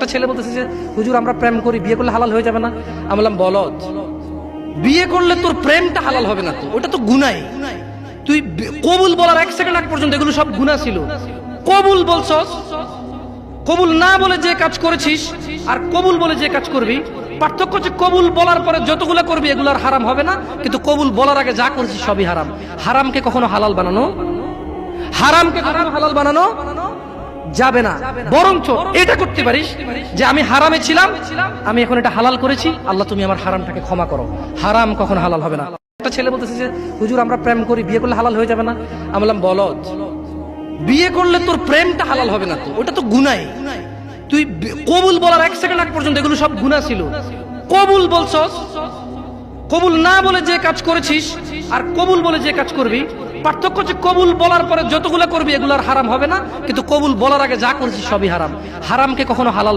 একটা ছেলে বলতেছে যে হুজুর আমরা প্রেম করি, বিয়ে করলে হালাল হয়ে যাবে না? আমি বললাম বলদ, বিয়ে করলে তোর প্রেমটা হালাল হবে না, তো ওটা তো গুনাহ। তুই কবুল বলার 1 সেকেন্ড আগ পর্যন্ত এগুলো সব গুনাহ ছিল। কবুল বলছস, কবুল না বলে যে কাজ করেছিস আর কবুল বলে যে কাজ করবি, পার্থক্য হচ্ছে কবুল বলার পরে যতগুলো করবি এগুলো আর হারাম হবে না, কিন্তু কবুল বলার আগে যা করেছিস সবই হারাম। হারামকে কখনো হালাল বানানো, হারামকে কখনো হালাল বানানো যাবে না। বরঞ্চ এটা করতে পারিস যে আমি হারামে ছিলাম, আমি এখন এটা হালাল করেছি, আল্লাহ তুমি আমার হারামটাকে ক্ষমা করো। হারাম কখনো হালাল হবে না। একটা ছেলে বলতেছে যে হুজুর আমরা প্রেম করি, বিয়ে করলে হালাল হয়ে যাবে না? আমি বললাম বলদ, বিয়ে করলে তোর প্রেমটা হালাল হবে না, তো ওটা তো গুনাহ। তুই কবুল বলার 1 সেকেন্ড আগ পর্যন্ত এগুলো সব গুনাহ ছিল। কবুল বলছস, কবুল না বলে যে কাজ করেছিস আর কবুল বলে যে কাজ করবি, পার্থক্য হচ্ছে কবুল বলার পরে যতগুলো করবি এগুলো আর হারাম হবে না, কিন্তু কবুল বলার আগে যা করেছিস সবই হারাম। হারামকে কখনো হালাল